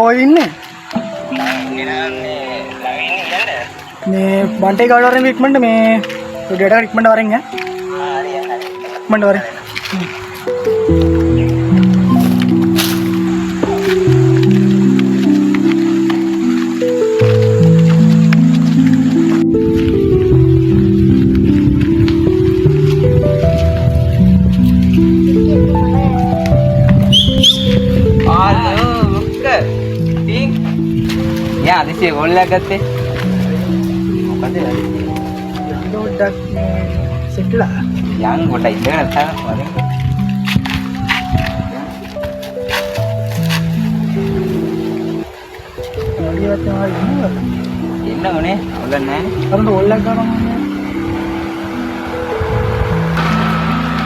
මොකද ඉන්නේ? මේ බන්ටේ ගාඩ වරෙන් ඉක්මනට මේ ඩේටා ඉක්මනට වරෙන් ඈ. ඉක්මනට වරෙන්. අදිසිය ගොල්ලක් ගත්තේ මොකද ලෝඩ්ඩක් සෙට්ලා යන් කොට ඉඳගෙන තමයි එන්න ඕනේ ඔල්ලන්නේ නැහැ අරන් ඔල්ලක් ගන්නවා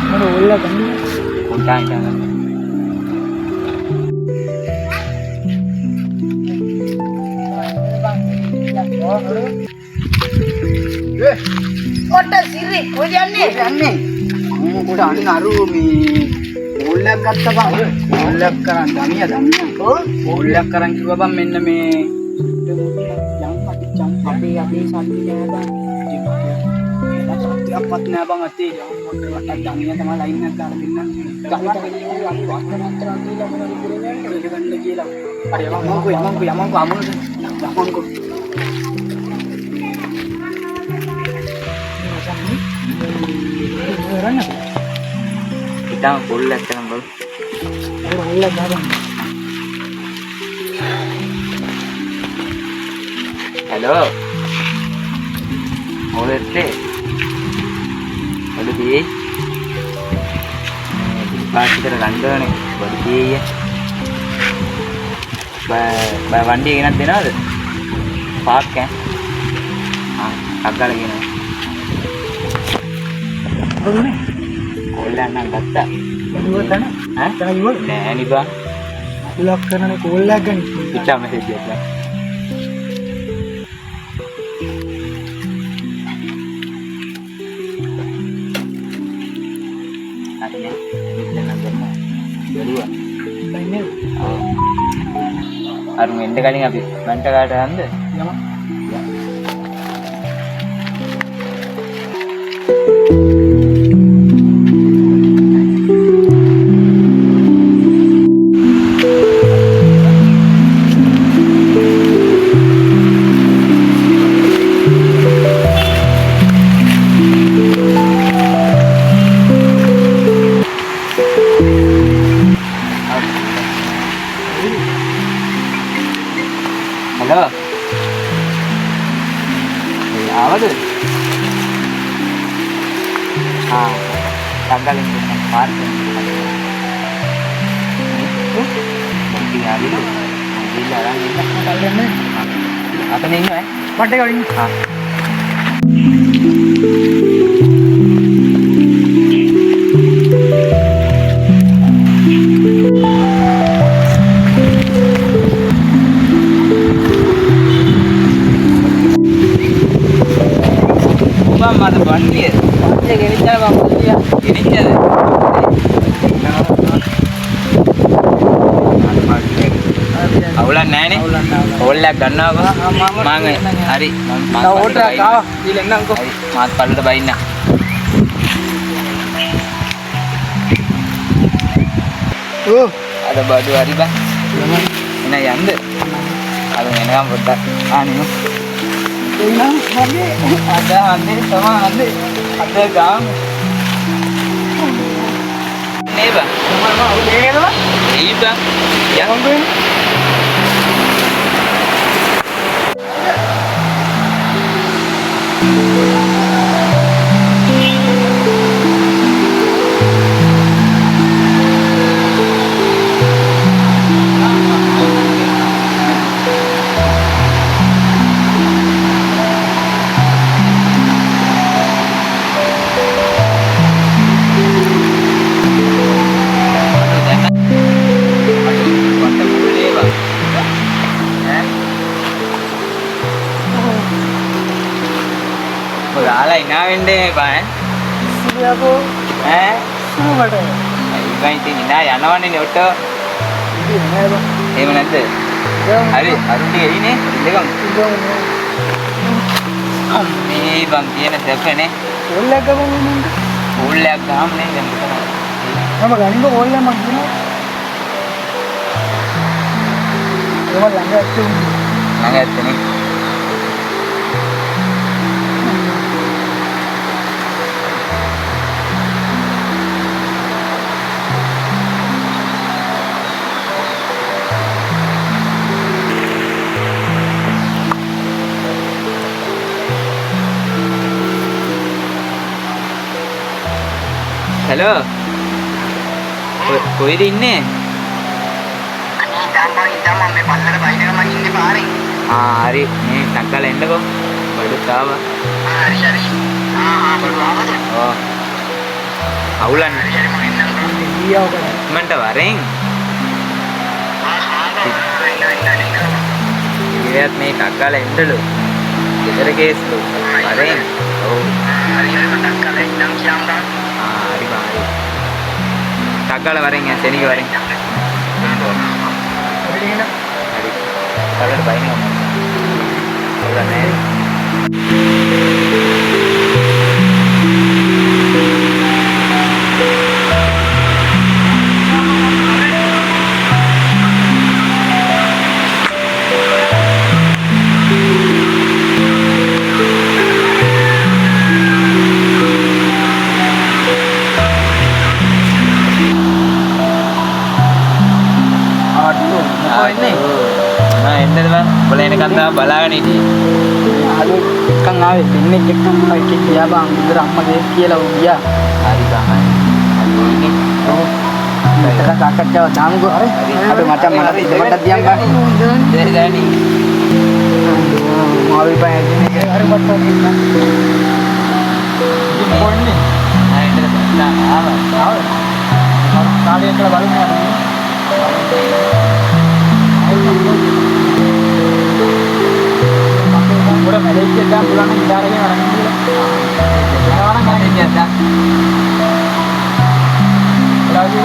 මම ඔල්ලක් ගන්න කොටා ඉඳන් කොට සිරි කොහෙද යන්නේ කොට අන්න අරු මේ ඕල්ලක් ගත්තා බං ඕල්ලක් කරන් දමියා ඕල්ලක් කරන් කිව්වා බං මෙන්න මේ අපේ සල්ලි නෑ බං සත්‍යයක්වත් නෑ බං අතේ වට දමියා තමයි ලයින් එකක් දාලා දෙන්නන්නේ ගන්න කියලා හරි යමන්කෝ අමුණට යමන්කෝ ඉතින් පොල්ලක් කරන් බල ඔල්ලක් ගන්න හලෝ මොකද බඩේ පාටි කර ගන්නවනේ බඩේ බය වණ්ඩිය ගෙනත් දෙනවද පාක් ඈ අග්ගල ගෙනව බොන්නේ කොල්ලන් නම් ගත්තා ඉවත ඈ තන ඉවත නෑ නේ බං උලක් කරන්නේ කොල්ලක් ගන්න පිටා මෙසේජ් එකක් අනේ ඉන්න නම් බැලුවා ඉන්නේ අර මෙන්න කලින් අපි බන්ට කාට යන්ද යම halo apa tuh tanggalin dengan park itu mungkin hari itu gila kan ini කල්යන්නේ apa nih ini වටේ කලින් ada banjir. Banjir gini cara bang dia. Gini cara. Awulan nai nih. Awulan ganna apa? Mangai. Hari. Tahu order kau. Di lengan kau. Mat palu terbaik nak. Ada baju hari bang. Ini yang deh. Ada yang kamu buat. Anu. ada ane sama ane ada gang ini bang sama udah kan bang ini bang yang Alay na wende ba සියකෝ සුවට ඉතින් ඉතින් නෑ යනවනේ ඔට්ට ඉතින් නෑ බං එහෙම නැද්ද හරි අරුන් ටික එයිනේ ඉල්ලගමු. අම්මේ බං කියන සැපනේ. ඕල්ලක් ගමු මම. ඕල්ලක් ගාම නේ දැන් මෙතන. මම ගනින්න ඕල්ලක් මං කියනවා. ඒක ළඟ ඇත්තේ. ළඟ ඇත්තනේ. Halo. කොයිද ඉන්නේ? අනේ තාම මේ පස්සට බයිනක මං ඉන්නේ පාරේ. හරි මේ ටක්කල එන්නකෝ. බඩුත් ආවා. හරි. බඩු ආවද? ඔව්. අවුලන්නේ. හරි මං එන්නම්. ඊයව කරා. මන්ට වරෙන්. ඉතින් මේ ටක්කල එන්නලු. ගෙදර කේස්ලු. වරෙන්. ඔව්. හරි මං ටක්කල එන්නම් කියනවා. හරි බාරි. ටක්කල වරෙන් යා සෙනග වරෙන්. හරි. කලර බයිනවා. අවුලන්නේ. බලාගෙන හිටියේ. ආලු කන් ආවේ දෙන්නේ එක්කම එකේ ගියා බං උදේ අම්මගේ කියලා උ ගියා. හරි තමයි. හරි ඔව්. මෙතන සාකච්ඡාව දාමුකෝ හරි. අපි මචං මට ඉදමට දියම් ගන්න. දැනි. මාවි පහේ හරි මට ඉන්න. ඉතින් පොන්නේ. ආයෙත් ආවා. කාලේ කියලා බලන්න. udah Malaysia dah bulan ini darahnya orang ini orang Malaysia dah lagi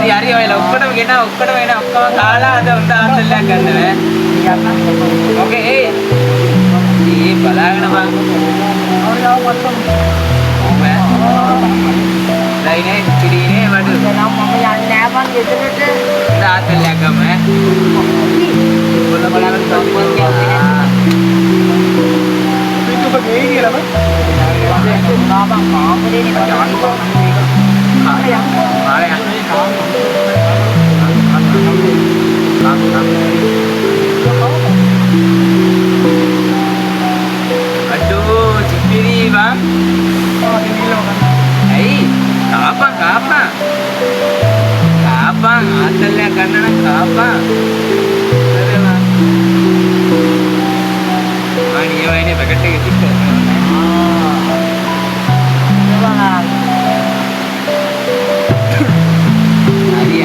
hari ඔය ඔක්කොටම ගෙන ඔක්කොටම වෙන ඔක්කොම කාලා අද උන්ට ආතල්ලයක් ගන්න බෑ. ඕකේ ඒ බලාගෙන බං. ලයිනේ පිටිනේ වඩු. නම් මම යන්නේ නැහැ බං ගෙදරට. ආතල්ලයක් ගම ඈ. බල බලාගෙන සම්පූර්ණ කියන්නේ. පිටු බගේ කියලා බං. බං මාපරේනේ ආතල්ලයක් ගන්න නම් කාපා. හරිවා. අනිය වයිනේ පැකට් එකේ තිබ්බ.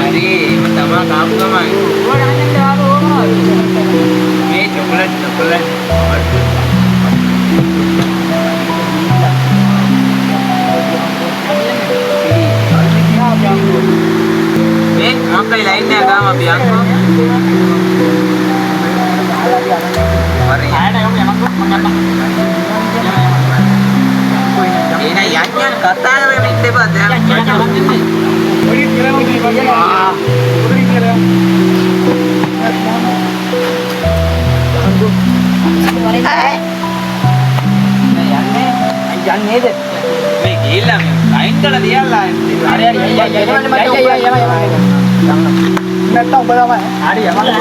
හරි එම තමා කාපු ගමන්. මේ chocolate Makai lainnya agama biangko. Ini yanyan kata yang ini debat ya. Yanyan deh. Ini gila, lain kalau dia lah. Metong berapa? Hari ya, mana?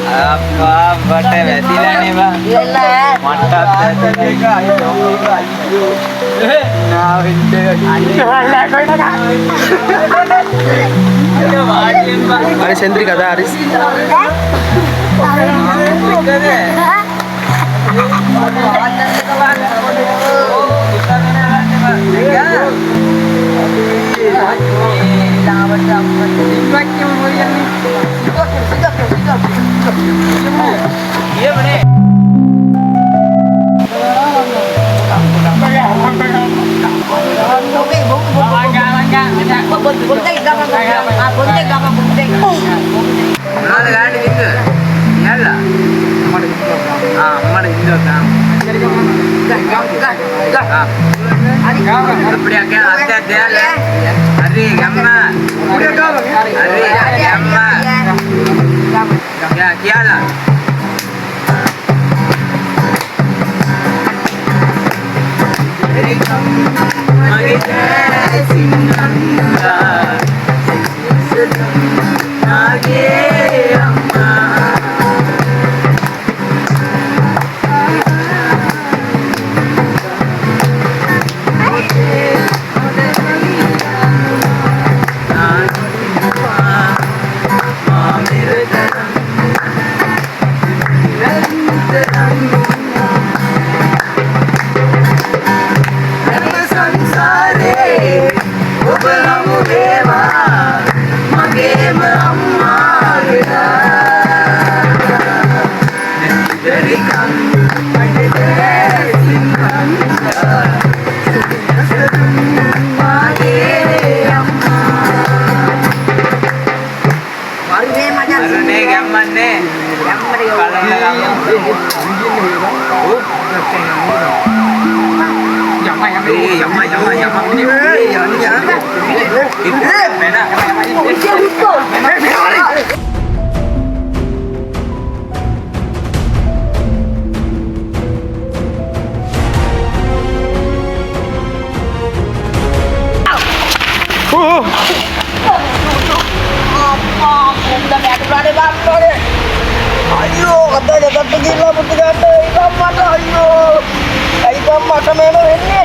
Apa bate wetila ne ba මට්ටක් දැක්ක අයියෝ නා වින්දේ අයියෝ කොයිද අයියෝ වාඩියෙන් බා අර සෙන්ද්‍රි කතා හරි Iya bener. Ya, kialah. Ayo, katanya tak gila putih kata ikan mata ayo. Ikan mata memang ini.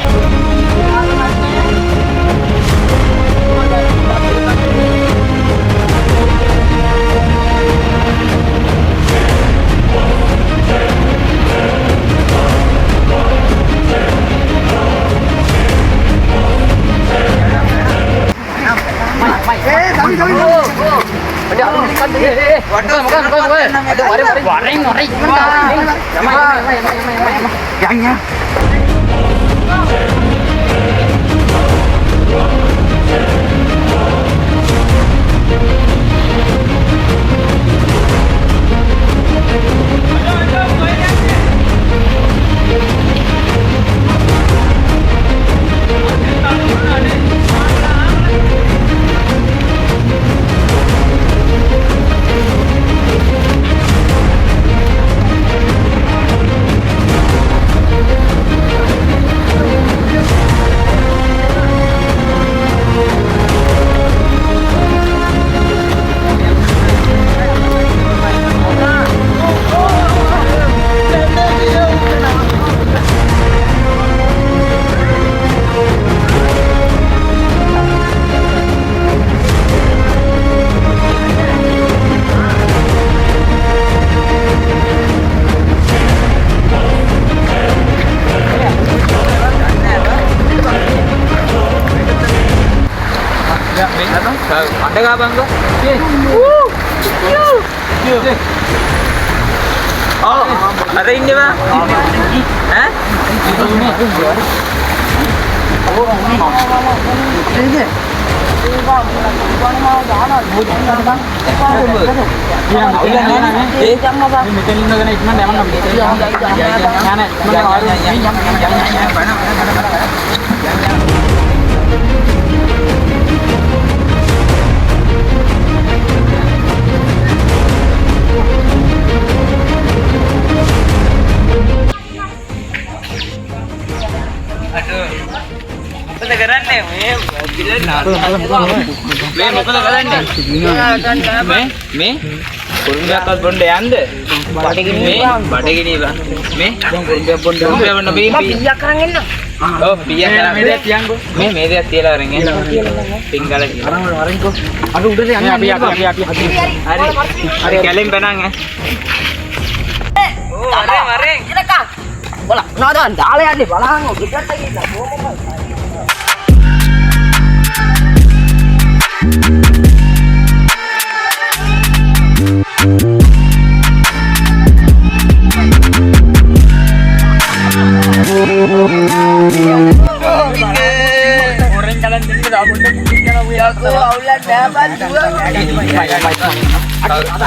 Gangnya. අඬ ගාපන්කෝ. අර ඉන්නේ බා. ඈ? මොකද කරන්නේ මේ පිළේ මේ මොකද කරන්නේ මේ කුරුම්බයක්වත් බොන්න යන්ද බඩගිනි බා මේ කුරුම්බයක් බොන්න බී පියක් කරන් එන්න ඔව් පියක් කරන් තියන්කෝ මේ දෙයක් තියලා වරෙන් එන්න පිංගල කියලා වරෙන්කෝ අර උඩට යන්න අපි හරි කැලෙන් බනන් ඈ ඕ වරෙන් ඉලකා bola nada දාලා යන්නේ බලහන් ගෙදරට ගිහිල්ලා කොහොමද orang jalan sini dah benda kita nak aku aulan dapat dua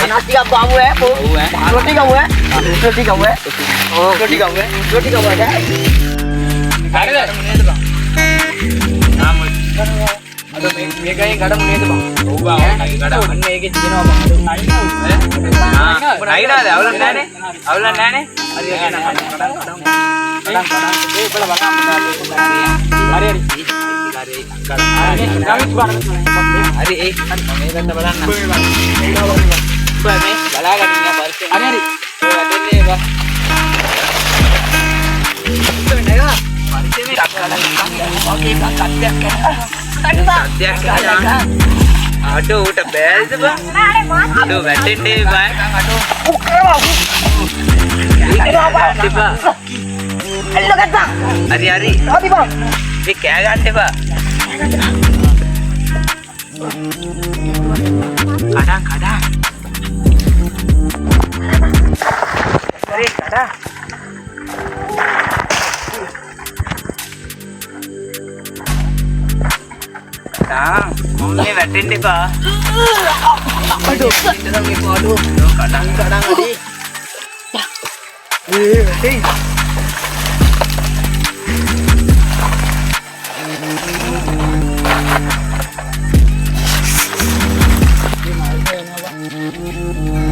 nasi apa bu roti kau roti kau oh roti kau ada ada aduh mega yang kada mun itu bang oh bang lagi kada anne ege jina bang naida ada aulan nane hari ege na kada eh pala bang hari hari eh kan me ganda balanna ba me balaga niya barke hari oh adenne ba nega barke me rakala oke kakak aduh udah bel tuh bang aduh batin deh bang tiba halo kata hari-hari tapi bang ini kayak ganti pak kadang-kadang kadang Kadang, ngomongnya batin deh pak. Aduh, kadang ibu aduh, kadang-kadang tadi. Batin.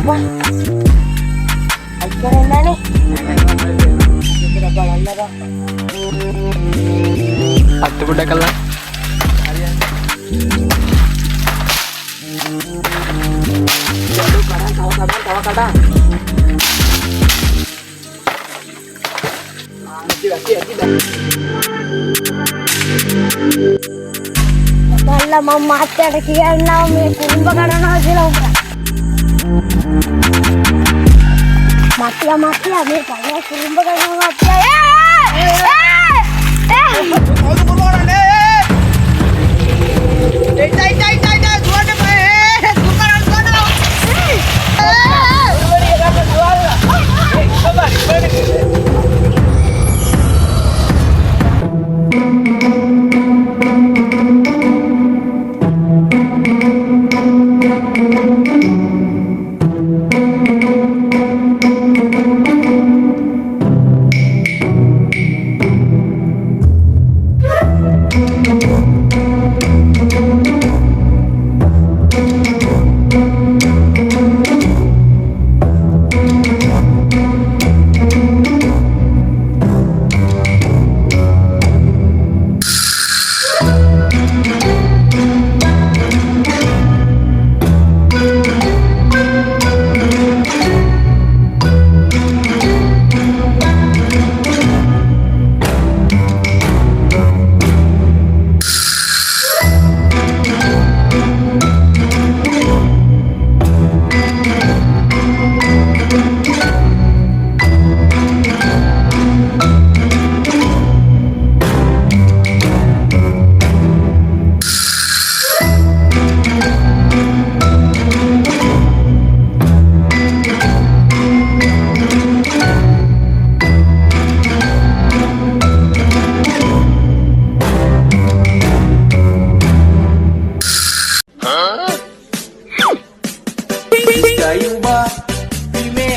Wah, acara mana nih? Satu budak kalah. Tawa. Wala mamate කියනවා මේ කුඹ කරනවා කියලා උඹ. මාතියා මේ පල්ලා කුඹ කරනවා මාතියා. ඔය කුඹරනේ. ඒ දුවන්න බෑ. Kayu mah. Ime.